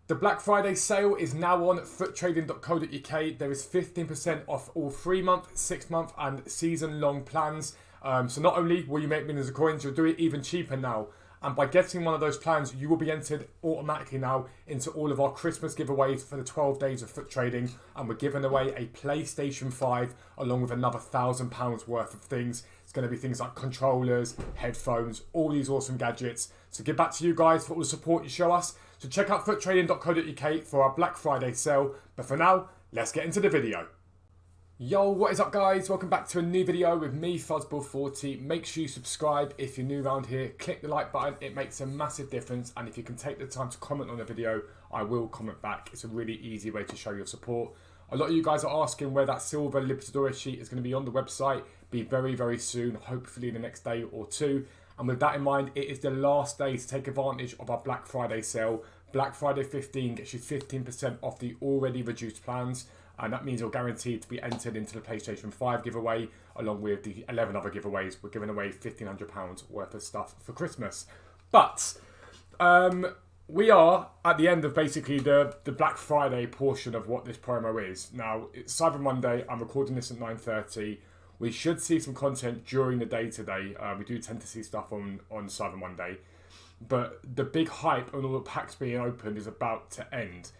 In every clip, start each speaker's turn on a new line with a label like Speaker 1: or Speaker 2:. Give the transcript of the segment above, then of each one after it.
Speaker 1: The Black Friday sale is now on at foottrading.co.uk. There is 15% off all 3-month, 6-month and season-long plans. So not only will you make millions of coins, you'll do it even cheaper now. And by getting one of those plans, you will be entered automatically now into all of our Christmas giveaways for the 12 days of foot trading. And we're giving away a PlayStation 5 along with another £1,000 worth of things. It's going to be things like controllers, headphones, all these awesome gadgets. So give back to you guys for all the support you show us. So check out foottrading.co.uk for our Black Friday sale. But for now, let's get into the video. Yo, what is up guys? Welcome back to a new video with me, Fuzzball40. Make sure you subscribe if you're new around here. Click the like button, it makes a massive difference. And if you can take the time to comment on the video, I will comment back. It's a really easy way to show your support. A lot of you guys are asking where that silver Libertadores sheet is going to be on the website. Be very, very soon, hopefully the next day or two. And with that in mind, it is the last day to take advantage of our Black Friday sale. Black Friday 15 gets you 15% off the already reduced plans. And that means you're guaranteed to be entered into the PlayStation 5 giveaway, along with the 11 other giveaways. We're giving away £1,500 worth of stuff for Christmas. But we are at the end of basically the Black Friday portion of what this promo is. Now, it's Cyber Monday. I'm recording this at 9:30. We should see some content during the day today. We do tend to see stuff on Cyber Monday. But the big hype on all the packs being opened is about to end.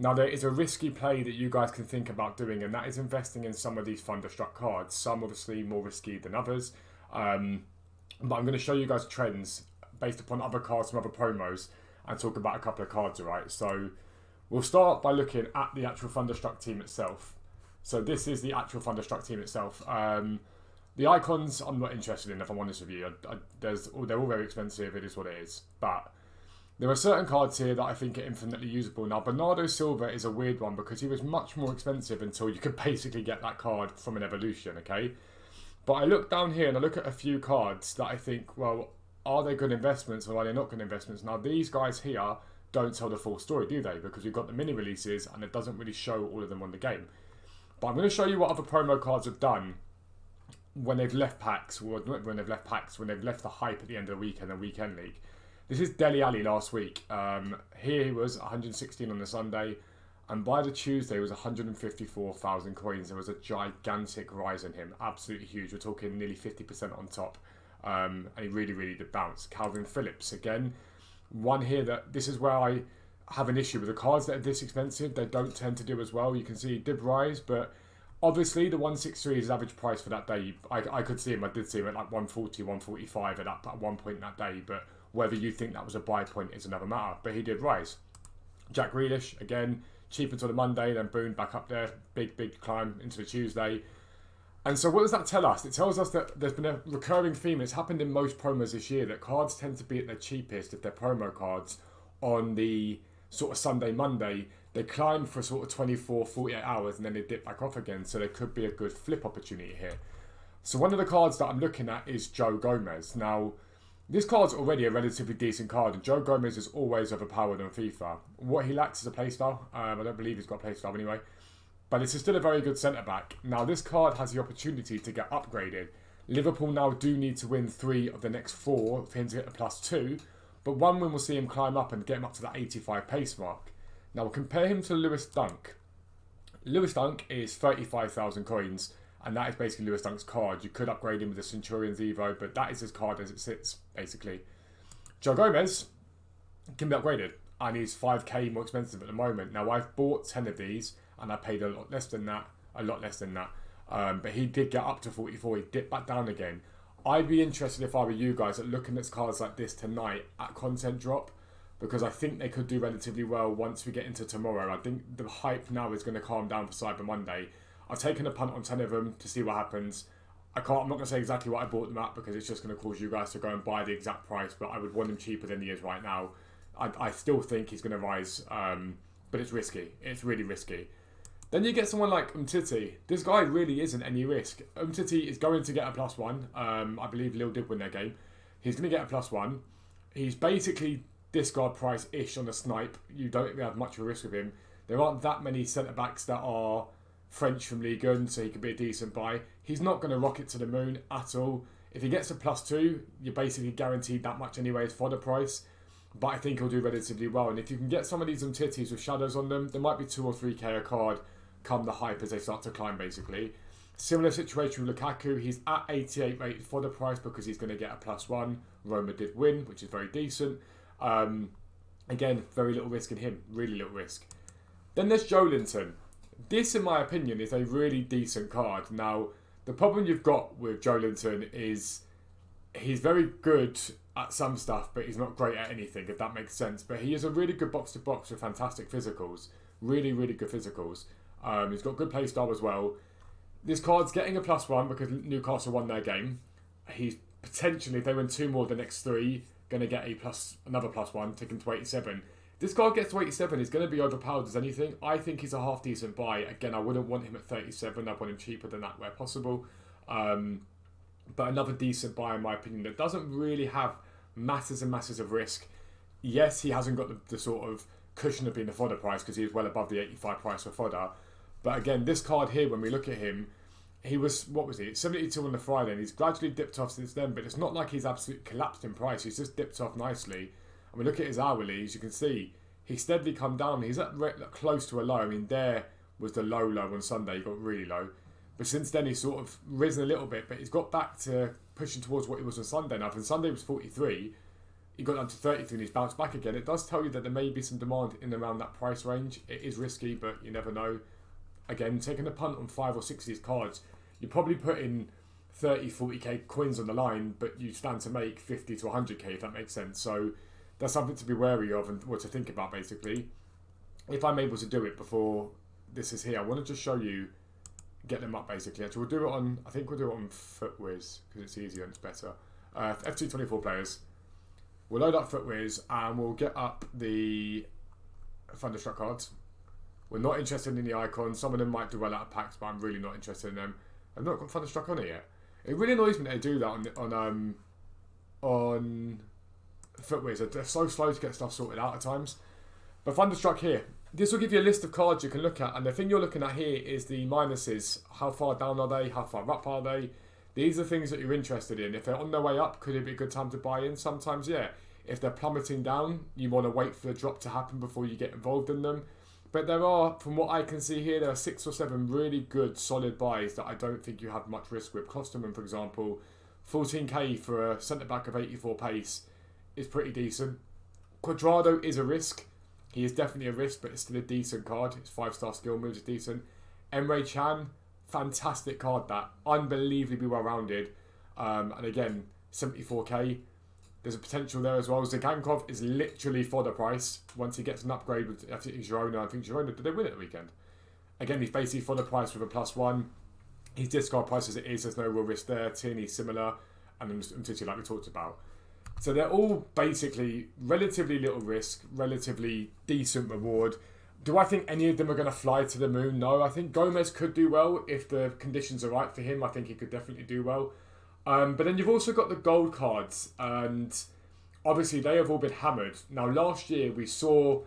Speaker 1: Now, there is a risky play that you guys can think about doing, and that is investing in some of these Thunderstruck cards. Some obviously more risky than others. But I'm going to show you guys trends based upon other cards from other promos and talk about a couple of cards, alright? So we'll start by looking at the actual Thunderstruck team itself. So this is the actual Thunderstruck team itself. The icons I'm not interested in, if I'm honest with you. They're all very expensive, it is what it is. But there are certain cards here that I think are infinitely usable. Now, Bernardo Silva is a weird one because he was much more expensive until you could basically get that card from an evolution, okay? But I look down here and I look at a few cards that I think, well, are they good investments or are they not good investments? Now, these guys here don't tell the full story, do they? Because we've got the mini releases and it doesn't really show all of them on the game. But I'm going to show you what other promo cards have done when they've left packs, or not when they've left packs, when they've left the hype at the end of the weekend and weekend league. This is Dele Alli last week. Here he was 116 on the Sunday, and by the Tuesday it was 154,000 coins. There was a gigantic rise in him, absolutely huge. We're talking nearly 50% on top, and he really, really did bounce. Calvin Phillips again, one here that this is where I have an issue with the cards that are this expensive. They don't tend to do as well. You can see he did rise, but obviously the 163 is his average price for that day. I could see him. I did see him at like 140, 145 at one point in that day, but whether you think that was a buy point is another matter. But he did rise. Jack Grealish, again, cheap until the Monday, then boom, back up there. Big climb into the Tuesday. And so what does that tell us? It tells us that there's been a recurring theme. It's happened in most promos this year, that cards tend to be at their cheapest if they're promo cards on the sort of Sunday, Monday. They climb for sort of 24, 48 hours and then they dip back off again. So there could be a good flip opportunity here. So one of the cards that I'm looking at is Joe Gomez. Now, this card's already a relatively decent card, and Joe Gomez is always overpowered on FIFA. What he lacks is a playstyle. I don't believe he's got a playstyle anyway. But this is still a very good centre-back. Now, this card has the opportunity to get upgraded. Liverpool now do need to win 3 of the next 4 for him to get a +2. But one win will see him climb up and get him up to that 85 pace mark. Now, we'll compare him to Lewis Dunk. Lewis Dunk is 35,000 coins. And that is basically Lewis Dunk's card. You could upgrade him with the Centurions Evo, but that is his card as it sits, basically. Joe Gomez can be upgraded, and he's 5k more expensive at the moment. Now, I've bought 10 of these, and I paid a lot less than that. But he did get up to 44. He dipped back down again. I'd be interested, if I were you guys, at looking at cards like this tonight at content drop, because I think they could do relatively well once we get into tomorrow. I think the hype now is going to calm down for Cyber Monday. I've taken a punt on 10 of them to see what happens. I'm not going to say exactly what I bought them at because it's just going to cause you guys to go and buy the exact price, but I would want him cheaper than he is right now. I still think he's going to rise, but it's risky. It's really risky. Then you get someone like Umtiti. This guy really isn't any risk. Umtiti is going to get a +1. I believe Lille did win their game. He's going to get a +1. He's basically discard price-ish on the snipe. You don't really have much of a risk with him. There aren't that many centre-backs that are French from Ligue 1, so he could be a decent buy. He's not going to rocket to the moon at all. If he gets a +2, you're basically guaranteed that much anyway as fodder price. but I think he'll do relatively well. And if you can get some of these titties with shadows on them, there might be 2 or 3k a card come the hype as they start to climb, basically. Similar situation with Lukaku. He's at 88 rated for the price because he's going to get a +1. Roma did win, which is very decent. Again, very little risk in him. Really little risk. Then there's Joelinton. This, in my opinion, is a really decent card. Now, the problem you've got with Joelinton is he's very good at some stuff, but he's not great at anything, if that makes sense. But he is a really good box-to-box with fantastic physicals. Really, really good physicals. He's got good play style as well. This card's getting a +1 because Newcastle won their game. He's potentially, if they win 2 more the next 3, going to get another +1, taking to 87. This card gets to 87, he's going to be overpowered as anything. I think he's a half decent buy. Again, I wouldn't want him at 37. I'd want him cheaper than that where possible. But another decent buy in my opinion that doesn't really have masses and masses of risk. Yes, he hasn't got the sort of cushion of being the fodder price because he's well above the 85 price for fodder. But again, this card here, when we look at him, he was, what was he, 72 on the Friday, and he's gradually dipped off since then, but it's not like he's absolutely collapsed in price. He's just dipped off nicely. And we look at his hourly, as you can see, he's steadily come down. He's at close to a low. I mean, there was the low on Sunday. He got really low. But since then, he's sort of risen a little bit, but he's got back to pushing towards what he was on Sunday. Now, if Sunday was 43, he got down to 33 and he's bounced back again. It does tell you that there may be some demand in and around that price range. It is risky, but you never know. Again, taking a punt on 5 or 6 of these cards, you probably put in 30, 40k coins on the line, but you stand to make 50 to 100k, if that makes sense. So that's something to be wary of and what to think about, basically. If I'm able to do it before this is here, I want to just show you, get them up, basically. Actually, we'll do it on, I think we'll do it on FootWiz, because it's easier and it's better. F224 players. We'll load up FootWiz, and we'll get up the Thunderstruck cards. We're not interested in the icons. Some of them might do well out of packs, but I'm really not interested in them. I've not got Thunderstruck on it yet. It really annoys me that they do that on FootWiz. They're so slow to get stuff sorted out at times. But Thunderstruck here. This will give you a list of cards you can look at, and the thing you're looking at here is the minuses. How far down are they? How far up are they? These are things that you're interested in. If they're on their way up, could it be a good time to buy in? Sometimes, yeah. If they're plummeting down, you want to wait for the drop to happen before you get involved in them. But there are, from what I can see here, there are 6 or 7 really good, solid buys that I don't think you have much risk with. Klosterman, for example, 14k for a centre-back of 84 pace is pretty decent. Quadrado is a risk. He is definitely a risk, but it's still a decent card. His 5-star skill moves is decent. Emre Can, fantastic card that. Unbelievably well-rounded. And again, 74k. There's a potential there as well. Zigankov is literally fodder price once he gets an upgrade with, I think, Girona. I think Girona, did they win it the weekend? Again, he's basically fodder price with a +1. His discard price as it is, there's no real risk there. Tierney's similar, and then Umtiti, like we talked about. So they're all basically relatively little risk, relatively decent reward. Do I think any of them are going to fly to the moon? No. I think Gomez could do well if the conditions are right for him. I think he could definitely do well. But then you've also got the gold cards, and obviously they have all been hammered. Now, last year we saw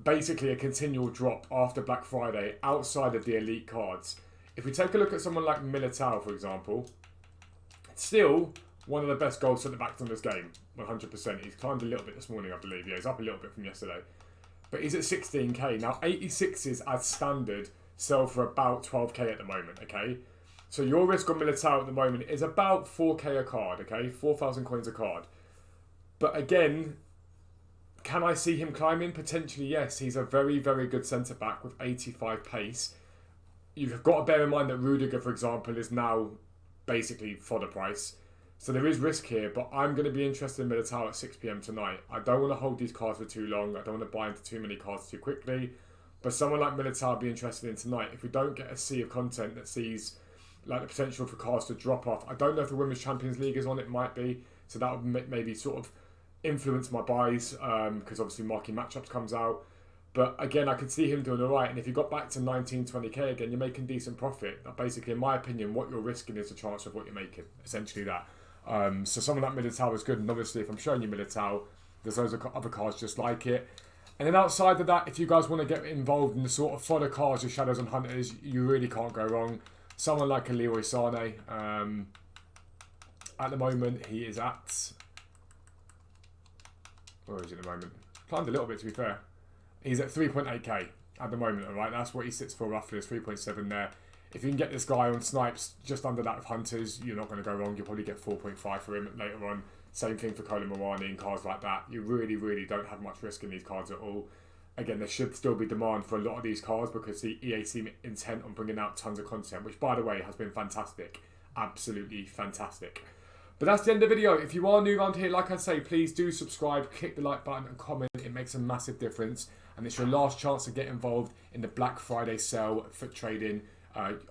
Speaker 1: basically a continual drop after Black Friday outside of the elite cards. If we take a look at someone like Militao, for example, still one of the best gold centre-backs in this game, 100%. He's climbed a little bit this morning, I believe. Yeah, he's up a little bit from yesterday. But he's at 16k. Now, 86s as standard sell for about 12k at the moment, okay? So your risk on Militao at the moment is about 4k a card, okay? 4,000 coins a card. But again, can I see him climbing? Potentially, yes. He's a very, very good centre-back with 85 pace. You've got to bear in mind that Rudiger, for example, is now basically fodder price. So there is risk here, but I'm going to be interested in Militao at 6 PM tonight. I don't want to hold these cards for too long. I don't want to buy into too many cards too quickly. But someone like Militao I'd be interested in tonight. If we don't get a sea of content that sees like the potential for cards to drop off. I don't know if the Women's Champions League is on, it might be. So that would maybe sort of influence my buys because obviously marquee matchups comes out. But again, I could see him doing all right. And if you got back to 19, 20k again, you're making decent profit. Basically, in my opinion, what you're risking is the chance of what you're making. Essentially that. So someone like Militao is good. And obviously, if I'm showing you Militao, there's loads of other cards just like it. And then outside of that, if you guys want to get involved in the sort of fodder cards with Shadows and Hunters, you really can't go wrong. Someone like a Leroy Sané, at the moment he is at, Where is he at the moment? Climbed a little bit, to be fair. He's at 3.8k at the moment, alright? That's what he sits for roughly, is 3.7 there. If you can get this guy on snipes just under that of Hunters, you're not going to go wrong. You'll probably get 4.5 for him later on. Same thing for Colin Moani and cards like that. You really, really don't have much risk in these cards at all. Again, there should still be demand for a lot of these cards because the EA seem intent on bringing out tons of content, which, by the way, has been fantastic. Absolutely fantastic. But that's the end of the video. If you are new around here, like I say, please do subscribe, click the like button and comment. It makes a massive difference. And it's your last chance to get involved in the Black Friday sale for trading.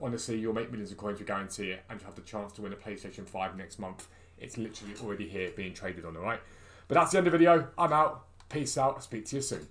Speaker 1: Honestly, you'll make millions of coins, we guarantee it. And you have the chance to win a PlayStation 5 next month. It's literally already here being traded on, alright? But that's the end of the video. I'm out. Peace out. I'll speak to you soon.